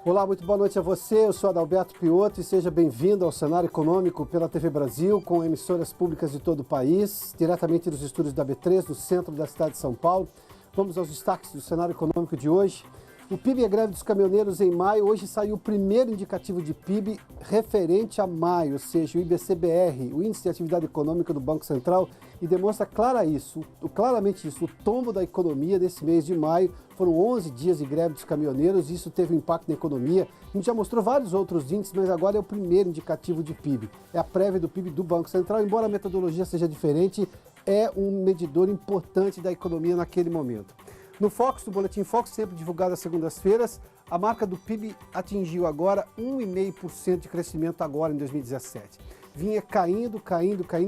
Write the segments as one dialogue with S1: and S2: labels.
S1: Olá, muito boa noite a você. Eu sou Adalberto Piotto e seja bem-vindo ao Cenário Econômico pela TV Brasil, com emissoras públicas de todo o país, diretamente dos estúdios da B3, no centro da cidade de São Paulo. Vamos aos destaques do cenário econômico de hoje. O PIB e a greve dos caminhoneiros em maio. Hoje saiu o primeiro indicativo de PIB referente a maio, ou seja, o IBC-BR, o Índice de Atividade Econômica do Banco Central, e demonstra claramente isso, o tombo da economia desse mês de maio. Foram 11 dias de greve dos caminhoneiros, isso teve um impacto na economia. A gente já mostrou vários outros índices, mas agora é o primeiro indicativo de PIB. É a prévia do PIB do Banco Central, embora a metodologia seja diferente, é um medidor importante da economia naquele momento. No Focus, no Boletim Focus, sempre divulgado às segundas-feiras, a marca do PIB atingiu agora 1,5% de crescimento agora em 2017. Vinha caindo.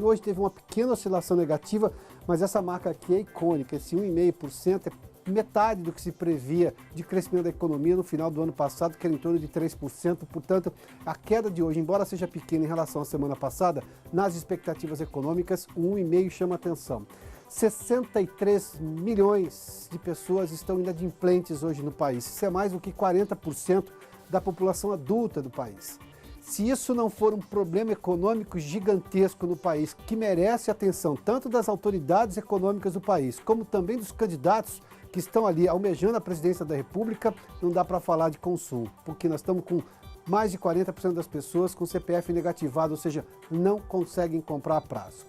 S1: Hoje teve uma pequena oscilação negativa, mas essa marca aqui é icônica. Esse 1,5% é metade do que se previa de crescimento da economia no final do ano passado, que era em torno de 3%. Portanto, a queda de hoje, embora seja pequena em relação à semana passada, nas expectativas econômicas, o 1,5% chama atenção. 63 milhões de pessoas estão inadimplentes hoje no país. Isso é mais do que 40% da população adulta do país. Se isso não for um problema econômico gigantesco no país, que merece atenção tanto das autoridades econômicas do país, como também dos candidatos que estão ali almejando a presidência da República, não dá para falar de consumo, porque nós estamos com mais de 40% das pessoas com CPF negativado, ou seja, não conseguem comprar a prazo.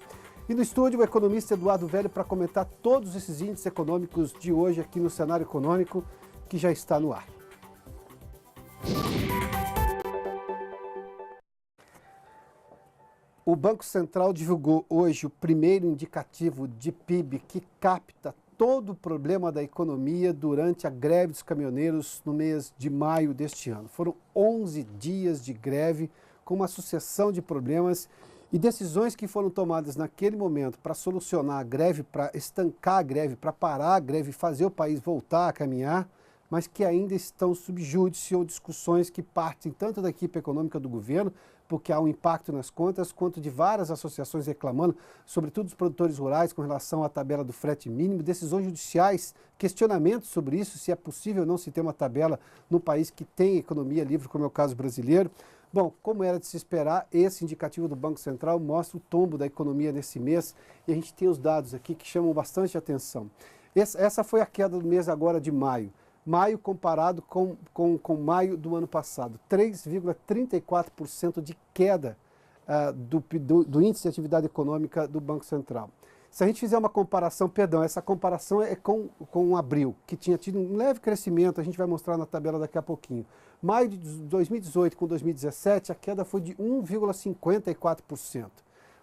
S1: E no estúdio, o economista Eduardo Velho para comentar todos esses índices econômicos de hoje aqui no Cenário Econômico, que já está no ar. O Banco Central divulgou hoje o primeiro indicativo de PIB que capta todo o problema da economia durante a greve dos caminhoneiros no mês de maio deste ano. Foram 11 dias de greve com uma sucessão de problemas e decisões que foram tomadas naquele momento para solucionar a greve, para estancar a greve, para parar a greve e fazer o país voltar a caminhar, mas que ainda estão sob júdice ou discussões que partem tanto da equipe econômica do governo, porque há um impacto nas contas, quanto de várias associações reclamando, sobretudo os produtores rurais, com relação à tabela do frete mínimo, decisões judiciais, questionamentos sobre isso, se é possível ou não se ter uma tabela no país que tem economia livre, como é o caso brasileiro. Bom, como era de se esperar, esse indicativo do Banco Central mostra o tombo da economia nesse mês e a gente tem os dados aqui que chamam bastante atenção. Essa foi a queda do mês agora de maio. Maio comparado com maio do ano passado, 3,34% de queda do índice de atividade econômica do Banco Central. Se a gente fizer uma comparação, essa comparação é com abril, que tinha tido um leve crescimento, a gente vai mostrar na tabela daqui a pouquinho. Maio de 2018 com 2017, a queda foi de 1,54%.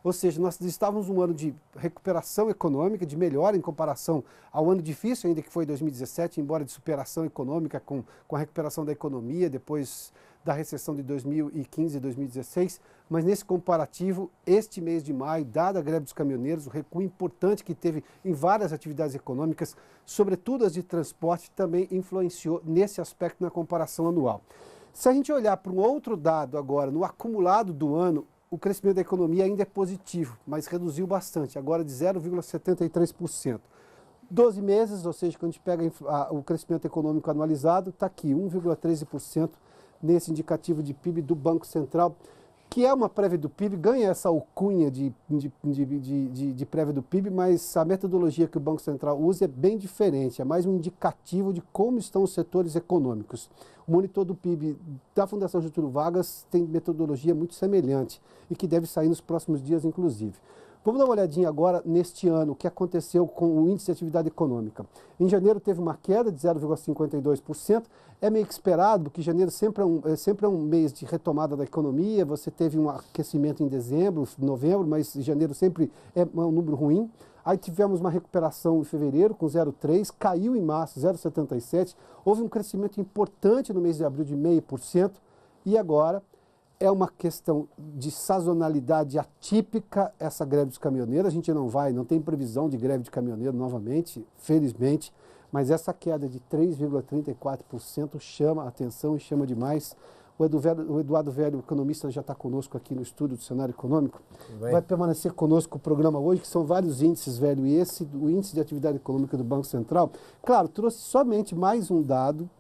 S1: Ou seja, nós estávamos num ano de recuperação econômica, de melhora em comparação ao ano difícil ainda que foi 2017, embora de superação econômica com a recuperação da economia depois da recessão de 2015 e 2016. Mas nesse comparativo, este mês de maio, dada a greve dos caminhoneiros, o recuo importante que teve em várias atividades econômicas, sobretudo as de transporte, também influenciou nesse aspecto na comparação anual. Se a gente olhar para um outro dado agora, no acumulado do ano, o crescimento da economia ainda é positivo, mas reduziu bastante, agora de 0,73%. 12 meses, ou seja, quando a gente pega o crescimento econômico anualizado, está aqui, 1,13% nesse indicativo de PIB do Banco Central, que é uma prévia do PIB, ganha essa alcunha de prévia do PIB, mas a metodologia que o Banco Central usa é bem diferente, é mais um indicativo de como estão os setores econômicos. O monitor do PIB da Fundação Getúlio Vargas tem metodologia muito semelhante e que deve sair nos próximos dias, inclusive. Vamos dar uma olhadinha agora neste ano, o que aconteceu com o índice de atividade econômica. Em janeiro teve uma queda de 0,52%, é meio que esperado, porque janeiro sempre é um mês de retomada da economia, você teve um aquecimento em dezembro, novembro, mas janeiro sempre é um número ruim. Aí tivemos uma recuperação em fevereiro com 0,3%, caiu em março 0,77%, houve um crescimento importante no mês de abril de 0,5% e agora é uma questão de sazonalidade atípica essa greve dos caminhoneiros. A gente não tem previsão de greve de caminhoneiro novamente, felizmente, mas essa queda de 3,34% chama a atenção e chama demais O Eduardo Velho, economista, já está conosco aqui no estúdio do Cenário Econômico. Vai permanecer conosco o programa hoje, que são vários índices, velho. E esse, o índice de atividade econômica do Banco Central, claro, trouxe somente mais um dado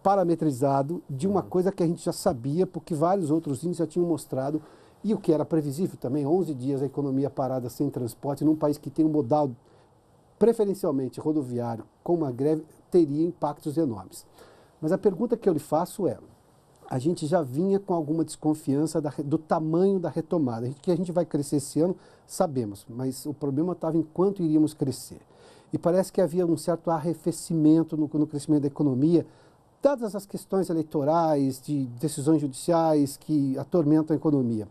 S1: parametrizado de uma coisa que a gente já sabia, porque vários outros índices já tinham mostrado, e o que era previsível também, 11 dias a economia parada sem transporte, num país que tem um modal preferencialmente rodoviário, com uma greve, teria impactos enormes. Mas a pergunta que eu lhe faço é, a gente já vinha com alguma desconfiança do tamanho da retomada. Que a gente vai crescer esse ano, sabemos, mas o problema estava em quanto iríamos crescer. E parece que havia um certo arrefecimento no crescimento da economia, dadas as questões eleitorais, de decisões judiciais que atormentam a economia.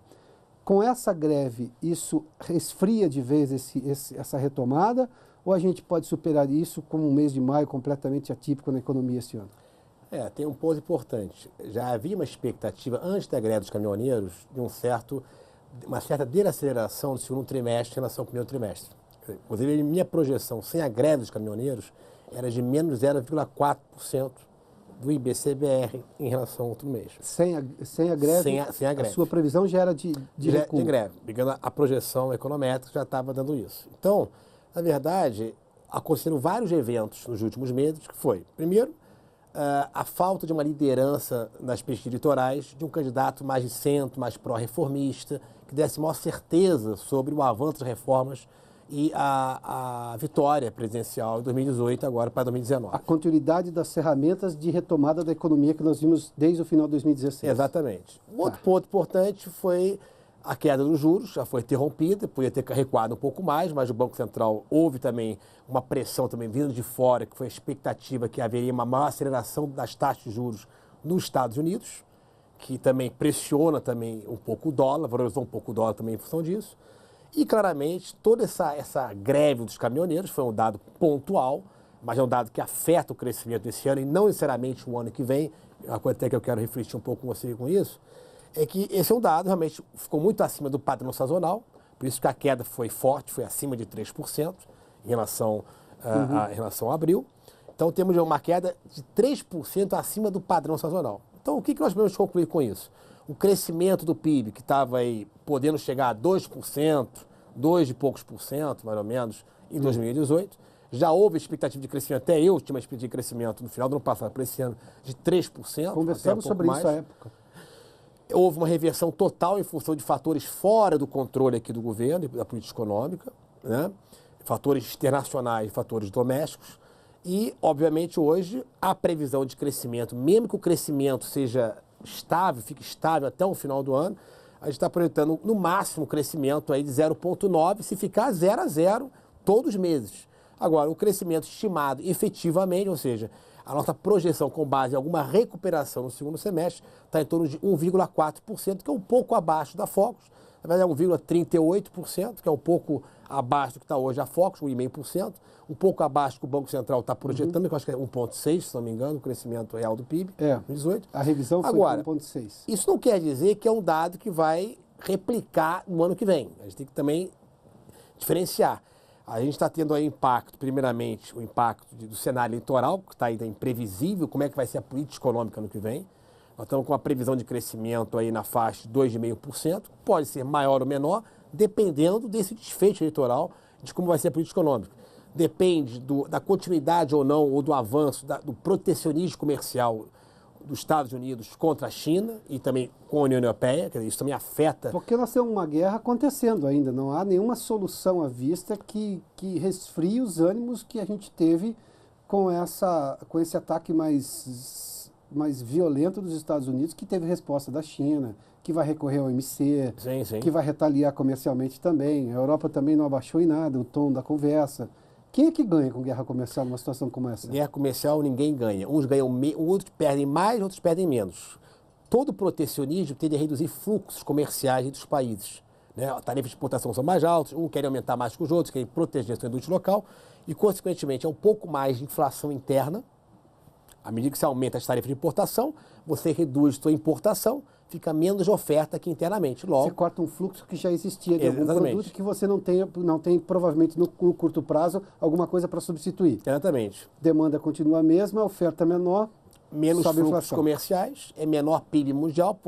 S1: Com essa greve, isso resfria de vez essa retomada, ou a gente pode superar isso como um mês de maio completamente atípico na economia esse ano?
S2: Tem um ponto importante. Já havia uma expectativa, antes da greve dos caminhoneiros, de uma certa desaceleração do segundo trimestre em relação ao primeiro trimestre. Inclusive, minha projeção sem a greve dos caminhoneiros era de menos 0,4% do IBC-BR em relação ao outro mês.
S1: Sem a greve?
S2: Sem a greve.
S1: A sua previsão já era de recuo?
S2: De greve. Pegando a projeção econométrica, já estava dando isso. Então, na verdade, aconteceram vários eventos nos últimos meses, que foi, primeiro, a falta de uma liderança nas pesquisas eleitorais de um candidato mais de centro, mais pró-reformista, que desse maior certeza sobre o avanço das reformas e a vitória presidencial em 2018, agora para 2019.
S1: A continuidade das ferramentas de retomada da economia que nós vimos desde o final de 2016.
S2: Exatamente. Outro ponto importante foi a queda dos juros, já foi interrompida, podia ter recuado um pouco mais, mas o Banco Central houve também uma pressão também vindo de fora, que foi a expectativa que haveria uma maior aceleração das taxas de juros nos Estados Unidos, que também pressiona também um pouco o dólar, valorizou um pouco o dólar também em função disso. E, claramente, toda essa greve dos caminhoneiros foi um dado pontual, mas é um dado que afeta o crescimento desse ano e não necessariamente o ano que vem. A coisa até que eu quero refletir um pouco com você com isso, é que esse é um dado, realmente, ficou muito acima do padrão sazonal, por isso que a queda foi forte, foi acima de 3% em relação a abril. Então, temos uma queda de 3% acima do padrão sazonal. Então, o que nós podemos concluir com isso? O crescimento do PIB, que estava aí podendo chegar a 2%, 2 e poucos por cento, mais ou menos, em 2018, já houve expectativa de crescimento, até eu tinha uma expectativa de crescimento no final do ano passado, para esse ano, de 3%.
S1: Conversamos sobre isso à época.
S2: Houve uma reversão total em função de fatores fora do controle aqui do governo e da política econômica, né? Fatores internacionais e fatores domésticos. E, obviamente, hoje, a previsão de crescimento, mesmo que o crescimento seja estável, fique estável até o final do ano, a gente está projetando no máximo crescimento aí de 0,9, se ficar 0 a 0 todos os meses. Agora, o crescimento estimado efetivamente, ou seja, a nossa projeção com base em alguma recuperação no segundo semestre, está em torno de 1,4%, que é um pouco abaixo da Focus, na verdade é 1,38%, que é um pouco abaixo do que está hoje a Focus, 1,5%, um pouco abaixo do que o Banco Central está projetando, que eu acho que é 1,6%, se não me engano, o crescimento real do PIB, 2018.
S1: A revisão foi 1,6%.
S2: Isso não quer dizer que é um dado que vai replicar no ano que vem. A gente tem que também diferenciar. A gente está tendo aí impacto, primeiramente, o impacto do cenário eleitoral, que está ainda imprevisível, como é que vai ser a política econômica no que vem. Nós estamos com uma previsão de crescimento aí na faixa de 2,5%, pode ser maior ou menor, dependendo desse desfecho eleitoral, de como vai ser a política econômica. Depende da continuidade ou não, ou do avanço do protecionismo comercial dos Estados Unidos contra a China e também com a União Europeia, quer dizer, isso também afeta...
S1: Porque nós temos uma guerra acontecendo ainda, não há nenhuma solução à vista que resfrie os ânimos que a gente teve com esse ataque mais violento dos Estados Unidos, que teve resposta da China, que vai recorrer ao OMC, que vai retaliar comercialmente também. A Europa também não abaixou em nada o tom da conversa. Quem é que ganha com guerra comercial numa situação como essa?
S2: Guerra comercial ninguém ganha. Uns ganham, outros perdem mais, outros perdem menos. Todo protecionismo tende a reduzir fluxos comerciais entre os países. Né? As tarifas de exportação são mais altas, uns querem aumentar mais que os outros, querem proteger a sua indústria local e, consequentemente, é um pouco mais de inflação interna. À medida que você aumenta as tarifas de importação, você reduz sua importação, fica menos oferta aqui internamente. Logo,
S1: você corta um fluxo que já existia de algum produto que você não tem provavelmente no curto prazo alguma coisa para substituir.
S2: Exatamente.
S1: Demanda continua a mesma, oferta menor.
S2: menos
S1: sobe a
S2: fluxos
S1: inflação.
S2: comerciais, é menor PIB mundial.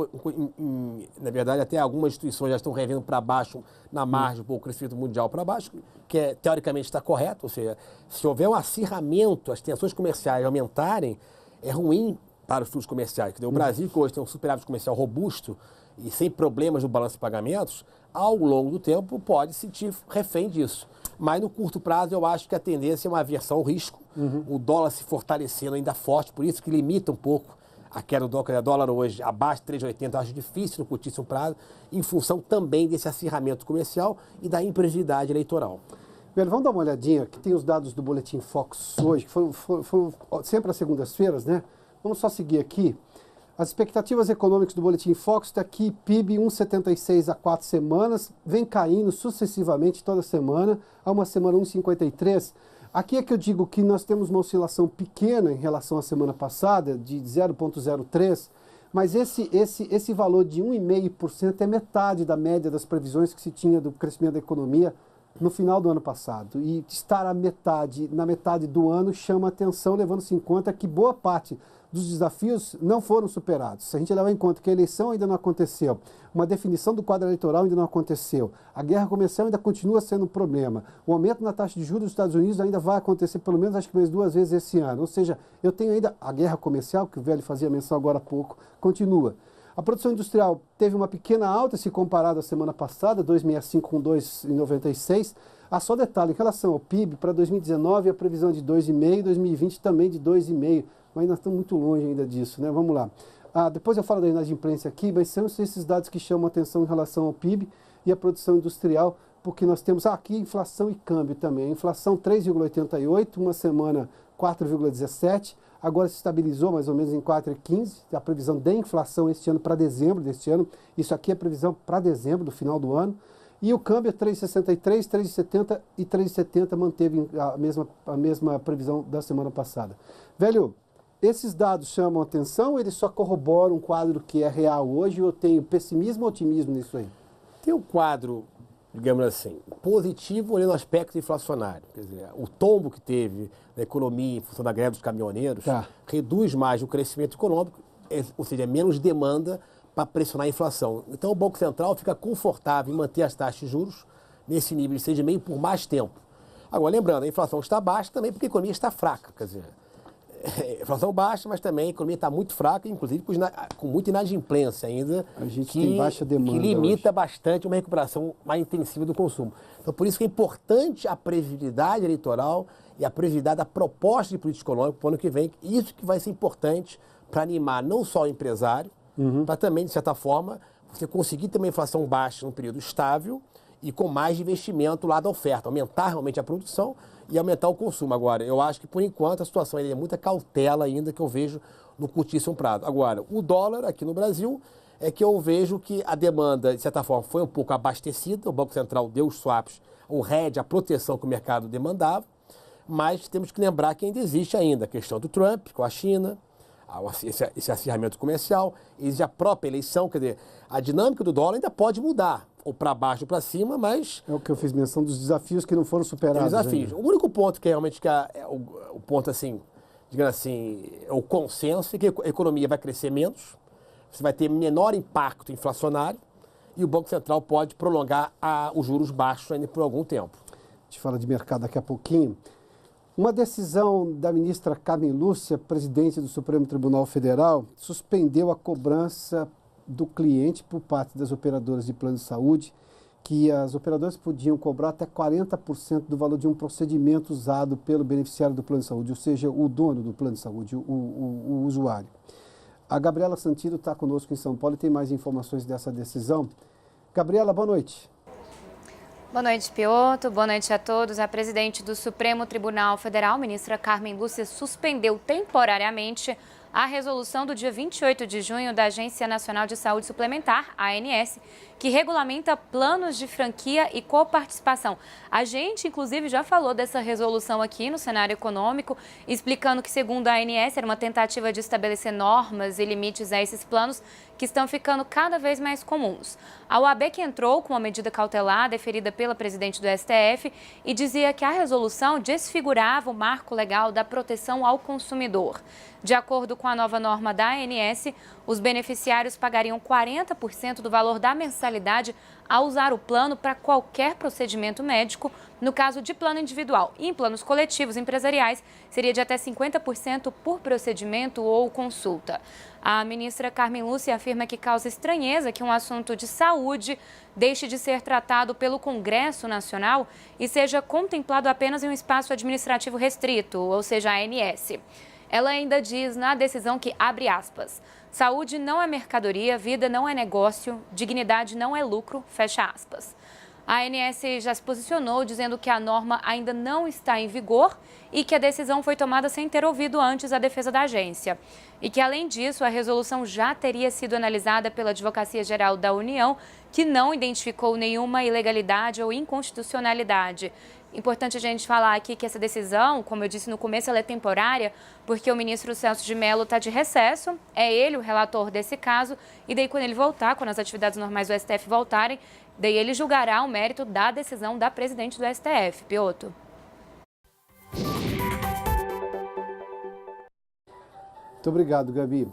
S2: Na verdade, até algumas instituições já estão revendo para baixo, na margem, o crescimento mundial para baixo, que teoricamente está correto. Ou seja, se houver um acirramento, as tensões comerciais aumentarem, é ruim para os fluxos comerciais. O Brasil, que hoje tem um superávit comercial robusto e sem problemas no balanço de pagamentos, ao longo do tempo pode sentir refém disso. Mas no curto prazo eu acho que a tendência é uma aversão ao risco, o dólar se fortalecendo ainda forte, por isso que limita um pouco a queda do dólar hoje abaixo de 3,80, eu acho difícil no curtíssimo prazo, em função também desse acirramento comercial e da imprevisibilidade eleitoral.
S1: Velho, vamos dar uma olhadinha, que tem os dados do Boletim Focus hoje, que foram sempre às segundas-feiras, né? Vamos só seguir aqui. As expectativas econômicas do Boletim Focus está aqui, PIB 1,76 há 4 semanas, vem caindo sucessivamente toda semana, há uma semana 1,53. Aqui é que eu digo que nós temos uma oscilação pequena em relação à semana passada, de 0,03, mas esse valor de 1,5% é metade da média das previsões que se tinha do crescimento da economia no final do ano passado. E estar na metade do ano chama atenção, levando-se em conta que boa parte dos desafios não foram superados. Se a gente levar em conta que a eleição ainda não aconteceu, uma definição do quadro eleitoral ainda não aconteceu, a guerra comercial ainda continua sendo um problema, o aumento na taxa de juros dos Estados Unidos ainda vai acontecer pelo menos, acho que mais 2 vezes esse ano. Ou seja, eu tenho ainda a guerra comercial, que o Velho fazia menção agora há pouco, continua. A produção industrial teve uma pequena alta se comparado à semana passada, 2,65 com 2,96. Só detalhe, em relação ao PIB, para 2019 a previsão é de 2,5, 2020 também de 2,5, mas nós estamos muito longe ainda disso, né? Vamos lá. Depois eu falo da inadimplência aqui, mas são esses dados que chamam atenção em relação ao PIB e à produção industrial, porque nós temos aqui inflação e câmbio também. A inflação 3,88, uma semana 4,17, agora se estabilizou mais ou menos em 4,15, a previsão de inflação este ano para dezembro deste ano, isso aqui é a previsão para dezembro, do final do ano, e o câmbio é 3,63, 3,70 e 3,70 manteve a mesma previsão da semana passada. Velho, esses dados chamam atenção ou eles só corroboram um quadro que é real hoje ou eu tenho pessimismo ou otimismo nisso aí?
S2: Tem um quadro, digamos assim, positivo no aspecto inflacionário. Quer dizer, o tombo que teve na economia em função da greve dos caminhoneiros reduz mais o crescimento econômico, ou seja, menos demanda para pressionar a inflação. Então o Banco Central fica confortável em manter as taxas de juros nesse nível de 6,5% por mais tempo. Agora, lembrando, a inflação está baixa também porque a economia está fraca. Quer dizer, a inflação baixa, mas também a economia está muito fraca, inclusive com muita inadimplência ainda,
S1: a gente tem baixa demanda
S2: que limita
S1: hoje
S2: bastante uma recuperação mais intensiva do consumo. Então, por isso que é importante a previsibilidade eleitoral e a previsibilidade da proposta de política econômica para o ano que vem. Isso que vai ser importante para animar não só o empresário, para também, de certa forma, você conseguir ter uma inflação baixa num período estável e com mais investimento lá da oferta, aumentar realmente a produção e aumentar o consumo. Agora, eu acho que, por enquanto, a situação ainda é muita cautela ainda que eu vejo no curtíssimo prazo. Agora, o dólar aqui no Brasil é que eu vejo que a demanda, de certa forma, foi um pouco abastecida, o Banco Central deu os swaps, o hedge, a proteção que o mercado demandava, mas temos que lembrar que ainda existe ainda a questão do Trump com a China, esse acirramento comercial, existe a própria eleição, quer dizer, a dinâmica do dólar ainda pode mudar, ou para baixo ou para cima, mas...
S1: É o que eu fiz menção dos desafios que não foram superados.
S2: Desafios. O único ponto que realmente é o ponto assim, digamos assim, é o consenso é que a economia vai crescer menos, você vai ter menor impacto inflacionário e o Banco Central pode prolongar os juros baixos ainda por algum tempo.
S1: A gente fala de mercado daqui a pouquinho. Uma decisão da ministra Carmen Lúcia, presidente do Supremo Tribunal Federal, suspendeu a cobrança do cliente por parte das operadoras de plano de saúde, que as operadoras podiam cobrar até 40% do valor de um procedimento usado pelo beneficiário do plano de saúde, ou seja, o dono do plano de saúde, o usuário. A Gabriela Santino está conosco em São Paulo e tem mais informações dessa decisão. Gabriela, boa noite.
S3: Boa noite, Pioto. Boa noite a todos. A presidente do Supremo Tribunal Federal, ministra Carmen Lúcia, suspendeu temporariamente a resolução do dia 28 de junho da Agência Nacional de Saúde Suplementar, ANS, que regulamenta planos de franquia e coparticipação. A gente, inclusive, já falou dessa resolução aqui no cenário econômico, explicando que, segundo a ANS, era uma tentativa de estabelecer normas e limites a esses planos que estão ficando cada vez mais comuns. A OAB que entrou com uma medida cautelar deferida pela presidente do STF e dizia que a resolução desfigurava o marco legal da proteção ao consumidor. De acordo com a nova norma da ANS, os beneficiários pagariam 40% do valor da mensalidade ao usar o plano para qualquer procedimento médico, no caso de plano individual. E em planos coletivos empresariais, seria de até 50% por procedimento ou consulta. A ministra Carmen Lúcia afirma que causa estranheza que um assunto de saúde deixe de ser tratado pelo Congresso Nacional e seja contemplado apenas em um espaço administrativo restrito, ou seja, a ANS. Ela ainda diz na decisão que, abre aspas, saúde não é mercadoria, vida não é negócio, dignidade não é lucro, fecha aspas. A ANS já se posicionou dizendo que a norma ainda não está em vigor e que a decisão foi tomada sem ter ouvido antes a defesa da agência. E que, além disso, a resolução já teria sido analisada pela Advocacia Geral da União, que não identificou nenhuma ilegalidade ou inconstitucionalidade. Importante a gente falar aqui que essa decisão, como eu disse no começo, ela é temporária, porque o ministro Celso de Mello está de recesso, é ele o relator desse caso, e daí quando ele voltar, quando as atividades normais do STF voltarem, daí ele julgará o mérito da decisão da presidente do STF, Piotr.
S1: Muito obrigado, Gabi.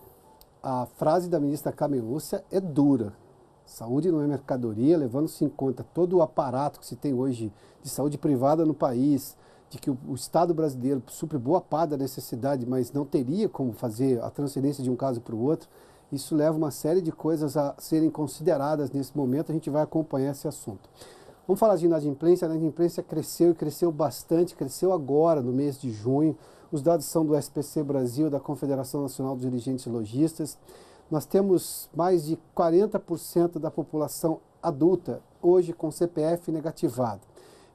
S1: A frase da ministra Carmen Lúcia é dura. Saúde não é mercadoria, levando-se em conta todo o aparato que se tem hoje de saúde privada no país, de que o Estado brasileiro supre boa parte da necessidade, mas não teria como fazer a transferência de um caso para o outro. Isso leva uma série de coisas a serem consideradas nesse momento, a gente vai acompanhar esse assunto. Vamos falar de inadimplência. A inadimplência cresceu e cresceu bastante, cresceu agora no mês de junho. Os dados são do SPC Brasil, da Confederação Nacional dos Dirigentes Logistas. Nós temos mais de 40% da população adulta hoje com CPF negativado.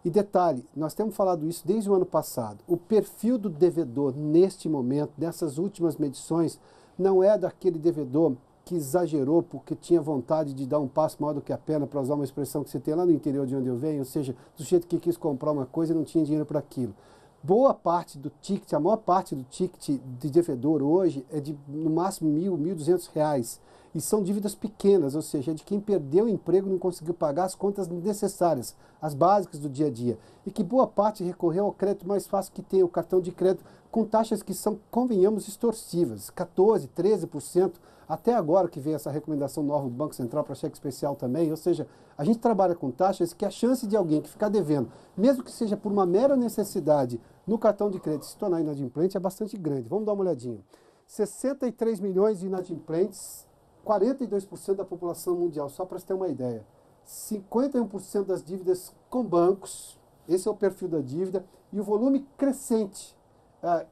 S1: E detalhe, nós temos falado isso desde o ano passado, o perfil do devedor neste momento, nessas últimas medições, não é daquele devedor que exagerou porque tinha vontade de dar um passo maior do que a perna, para usar uma expressão que você tem lá no interior de onde eu venho, ou seja, do jeito que quis comprar uma coisa e não tinha dinheiro para aquilo. Boa parte do ticket, a maior parte do ticket de devedor hoje é de no máximo R$1.000, R$1.200. E são dívidas pequenas, ou seja, é de quem perdeu o emprego e não conseguiu pagar as contas necessárias, as básicas do dia a dia. E que boa parte recorreu ao crédito mais fácil que tem, o cartão de crédito, com taxas que são, convenhamos, extorsivas, 14%, 13%. Até agora que veio essa recomendação nova do Banco Central para cheque especial também, ou seja, a gente trabalha com taxas que a chance de alguém que ficar devendo, mesmo que seja por uma mera necessidade no cartão de crédito se tornar inadimplente, é bastante grande. Vamos dar uma olhadinha. 63 milhões de inadimplentes, 42% da população mundial, só para você ter uma ideia. 51% das dívidas com bancos, esse é o perfil da dívida, e o volume crescente,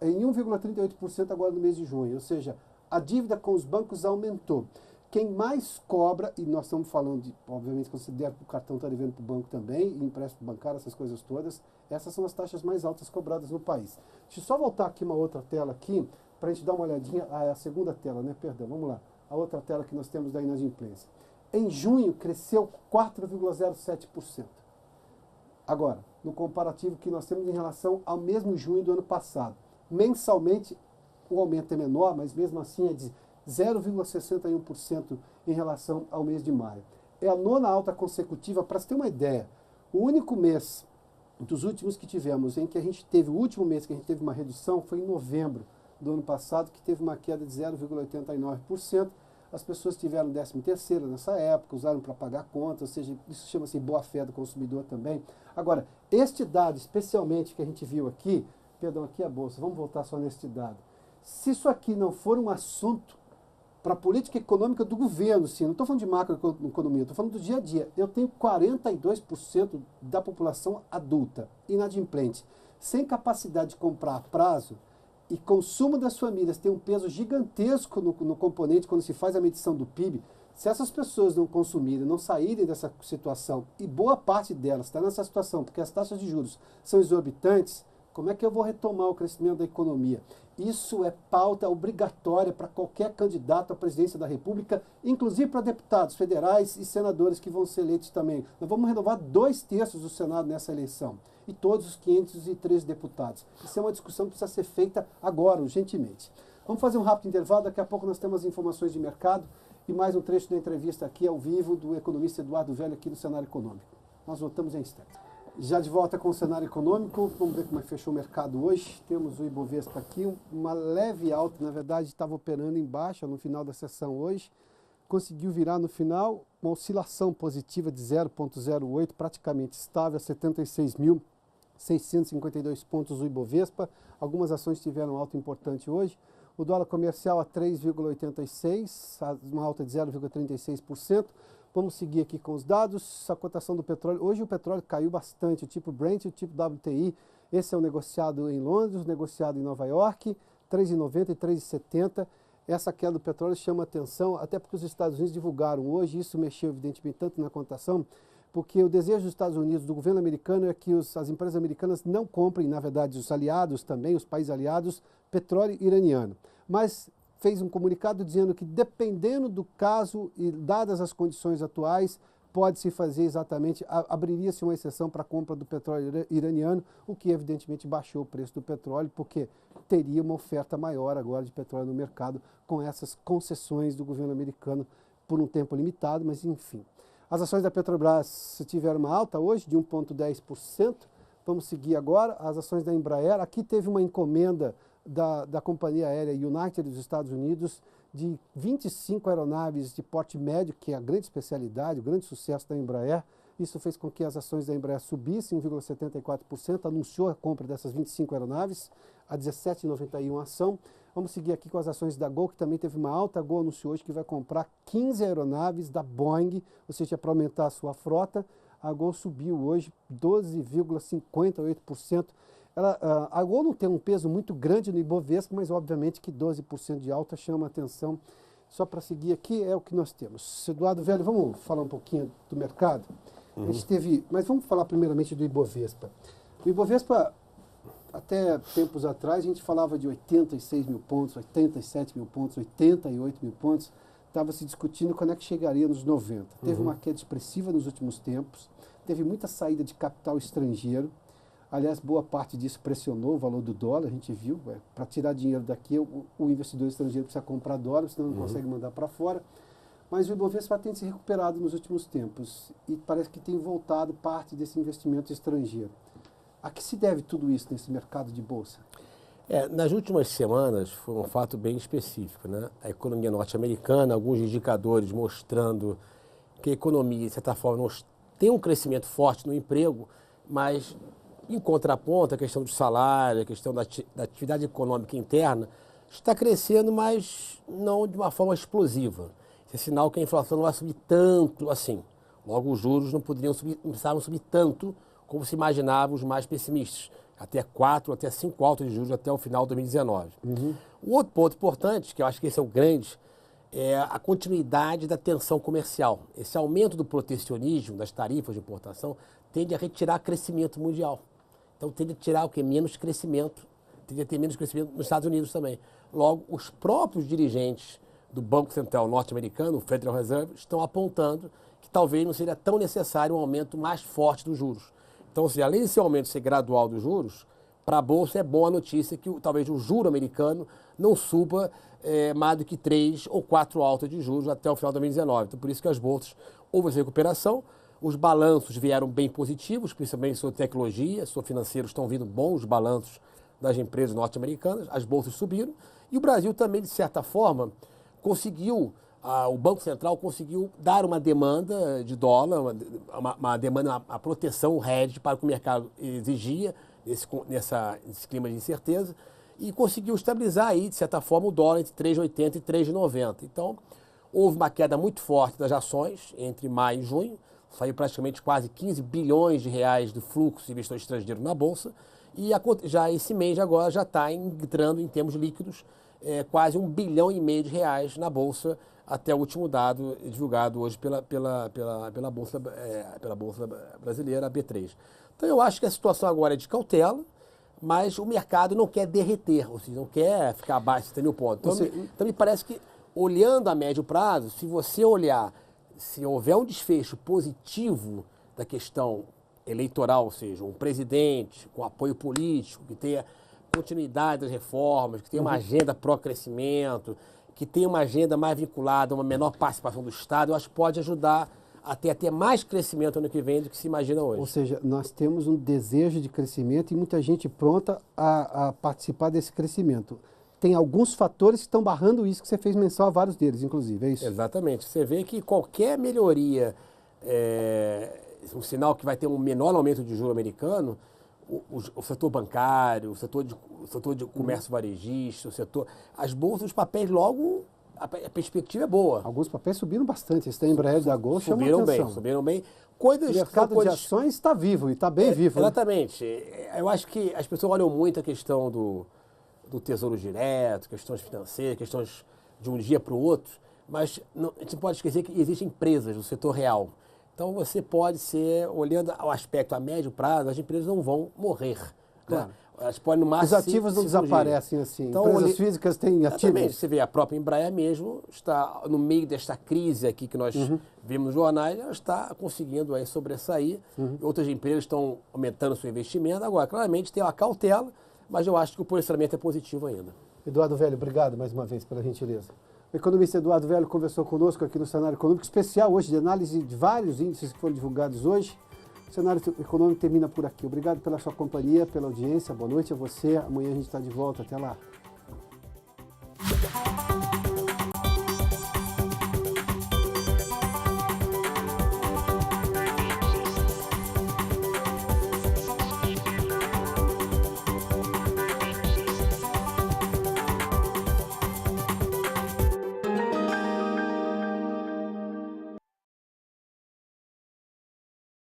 S1: em 1,38% agora no mês de junho, ou seja, a dívida com os bancos aumentou. Quem mais cobra, e nós estamos falando de, obviamente, considera que o cartão está devendo para o banco também, e empréstimo bancário, essas coisas todas, essas são as taxas mais altas cobradas no país. Deixa eu só voltar aqui uma outra tela aqui, para a gente dar uma olhadinha, a segunda tela, né? Perdão, vamos lá. A outra tela que nós temos da inadimplência. Em junho, cresceu 4,07%. Agora, no comparativo que nós temos em relação ao mesmo junho do ano passado. Mensalmente, o aumento é menor, mas mesmo assim é de 0,61% em relação ao mês de maio. É a 9ª alta consecutiva, para você ter uma ideia. O único mês dos últimos que tivemos, em que a gente teve, o último mês que a gente teve uma redução, foi em novembro do ano passado, que teve uma queda de 0,89%. As pessoas tiveram 13º nessa época, usaram para pagar contas, ou seja, isso chama-se boa-fé do consumidor também. Agora, este dado, especialmente que a gente viu aqui, perdão, aqui é a bolsa, vamos voltar só neste dado. Se isso aqui não for um assunto para a política econômica do governo, sim, não estou falando de macroeconomia, estou falando do dia a dia. Eu tenho 42% da população adulta, inadimplente, sem capacidade de comprar a prazo, e consumo das famílias tem um peso gigantesco no componente quando se faz a medição do PIB. Se essas pessoas não consumirem, não saírem dessa situação, e boa parte delas está nessa situação porque as taxas de juros são exorbitantes, como é que eu vou retomar o crescimento da economia? Isso é pauta obrigatória para qualquer candidato à presidência da República, inclusive para deputados federais e senadores que vão ser eleitos também. Nós vamos renovar 2/3 do Senado nessa eleição e todos os 513 deputados. Isso é uma discussão que precisa ser feita agora, urgentemente. Vamos fazer um rápido intervalo, daqui a pouco nós temos as informações de mercado e e mais um trecho da entrevista aqui ao vivo do economista Eduardo Velho aqui no Cenário Econômico. Nós voltamos em instantes. Já de volta com o cenário econômico, vamos ver como é que fechou o mercado hoje. Temos o Ibovespa aqui, uma leve alta, na verdade estava operando em baixa no final da sessão hoje. Conseguiu virar no final uma oscilação positiva de 0,08, praticamente estável, a 76.652 pontos o Ibovespa. Algumas ações tiveram alta importante hoje. O dólar comercial a 3,86, uma alta de 0,36%. Vamos seguir aqui com os dados. A cotação do petróleo. Hoje o petróleo caiu bastante, o tipo Brent e o tipo WTI. Esse é o negociado em Londres, negociado em Nova York, 3,90 e 3,70. Essa queda do petróleo chama atenção, até porque os Estados Unidos divulgaram hoje, isso mexeu evidentemente tanto na cotação, porque o desejo dos Estados Unidos, do governo americano, é que as empresas americanas não comprem, na verdade, os aliados também, os países aliados, petróleo iraniano. Mas fez um comunicado dizendo que, dependendo do caso e dadas as condições atuais, pode-se fazer exatamente, abriria-se uma exceção para a compra do petróleo iraniano, o que evidentemente baixou o preço do petróleo, porque teria uma oferta maior agora de petróleo no mercado com essas concessões do governo americano por um tempo limitado, mas enfim. As ações da Petrobras tiveram uma alta hoje de 1,10%. Vamos seguir agora. As ações da Embraer. Aqui teve uma encomenda da companhia aérea United dos Estados Unidos de 25 aeronaves de porte médio, que é a grande especialidade, o grande sucesso da Embraer. Isso fez com que as ações da Embraer subissem 1,74%, anunciou a compra dessas 25 aeronaves a 17,91 a ação. Vamos seguir aqui com as ações da Gol, que também teve uma alta. A Gol anunciou hoje que vai comprar 15 aeronaves da Boeing, ou seja, para aumentar a sua frota. A Gol subiu hoje 12,58%. A Gol não tem um peso muito grande no Ibovespa, mas obviamente que 12% de alta chama a atenção. Só para seguir aqui é o que nós temos. Eduardo Velho, vamos falar um pouquinho do mercado? A gente teve, mas vamos falar primeiramente do Ibovespa. O Ibovespa, até tempos atrás, a gente falava de 86 mil pontos, 87 mil pontos, 88 mil pontos. Estava se discutindo quando é que chegaria nos 90. Teve uma queda expressiva nos últimos tempos, teve muita saída de capital estrangeiro. Aliás, boa parte disso pressionou o valor do dólar, a gente viu. Para tirar dinheiro daqui, o investidor estrangeiro precisa comprar dólar, senão não consegue mandar para fora. Mas o Ibovespa tem se recuperado nos últimos tempos e parece que tem voltado parte desse investimento estrangeiro. A que se deve tudo isso nesse mercado de bolsa?
S2: Nas últimas semanas foi um fato bem específico, né? A economia norte-americana, alguns indicadores mostrando que a economia, de certa forma, tem um crescimento forte no emprego, mas em contraponto, a questão do salário, a questão da atividade econômica interna está crescendo, mas não de uma forma explosiva. Isso é sinal que a inflação não vai subir tanto assim. Logo, os juros não precisavam subir tanto como se imaginava os mais pessimistas. Até 4, até 5 altas de juros até o final de 2019. O outro ponto importante, que eu acho que esse é o grande, é a continuidade da tensão comercial. Esse aumento do protecionismo, das tarifas de importação, tende a retirar crescimento mundial. Então, tende a tirar o quê? Menos crescimento. Tende a ter menos crescimento nos Estados Unidos também. Logo, os próprios dirigentes do Banco Central norte-americano, o Federal Reserve, estão apontando que talvez não seria tão necessário um aumento mais forte dos juros. Então, além desse aumento ser gradual dos juros, para a Bolsa é boa a notícia que talvez o juro americano não suba mais do que 3 ou 4 altas de juros até o final de 2019. Então, por isso que as bolsas houve essa recuperação. Os balanços vieram bem positivos, principalmente sobre tecnologia, sobre financeiros estão vindo bons balanços das empresas norte-americanas, as bolsas subiram. E o Brasil também, de certa forma, conseguiu, o Banco Central conseguiu dar uma demanda de dólar, uma demanda, a proteção, o hedge para o que o mercado exigia nesse clima de incerteza e conseguiu estabilizar aí, de certa forma, o dólar entre 3,80 e 3,90. Então, houve uma queda muito forte das ações entre maio e junho, saiu praticamente quase 15 bilhões de reais do fluxo de investidor estrangeiro na Bolsa e já esse mês agora já está entrando em termos líquidos quase 1,5 bilhão de reais na Bolsa até o último dado divulgado hoje pela Bolsa Brasileira, a B3. Então eu acho que a situação agora é de cautela, mas o mercado não quer derreter, ou seja, não quer ficar abaixo de 30 mil pontos. Então me parece que, olhando a médio prazo, se você olhar, se houver um desfecho positivo da questão eleitoral, ou seja, um presidente com apoio político, que tenha continuidade das reformas, que tenha uma agenda pró-crescimento, que tem uma agenda mais vinculada a uma menor participação do Estado, eu acho que pode ajudar a ter mais crescimento ano que vem do que se imagina hoje.
S1: Ou seja, nós temos um desejo de crescimento e muita gente pronta a participar desse crescimento. Tem alguns fatores que estão barrando isso, que você fez menção a vários deles, inclusive, é isso?
S2: Exatamente. Você vê que qualquer melhoria, um sinal que vai ter um menor aumento de juro americano, o setor bancário, o setor de comércio varejista, as bolsas, os papéis logo, a perspectiva é boa.
S1: Alguns papéis subiram bastante. Esse da Embraer da Gol chamou atenção.
S2: Subiram bem.
S1: O mercado de ações está vivo e está bem vivo.
S2: Exatamente. Eu acho que as pessoas olham muito a questão do tesouro direto, questões financeiras, questões de um dia para o outro, mas a gente não pode esquecer que existem empresas no setor real. Então você pode ser, olhando o aspecto a médio prazo, as empresas não vão morrer.
S1: Claro.
S2: Né? Elas podem no máximo.
S1: Os ativos não desaparecem assim.
S2: Então,
S1: empresas físicas têm ativos.
S2: Você vê, a própria Embraer mesmo está no meio desta crise aqui que nós vimos nos jornais, ela está conseguindo aí sobressair. Outras empresas estão aumentando seu investimento. Agora, claramente tem uma cautela, mas eu acho que o posicionamento é positivo ainda.
S1: Eduardo Velho, obrigado mais uma vez pela gentileza. O economista Eduardo Velho conversou conosco aqui no Cenário Econômico Especial hoje, de análise de vários índices que foram divulgados hoje. O Cenário Econômico termina por aqui. Obrigado pela sua companhia, pela audiência. Boa noite a você. Amanhã a gente está de volta. Até lá.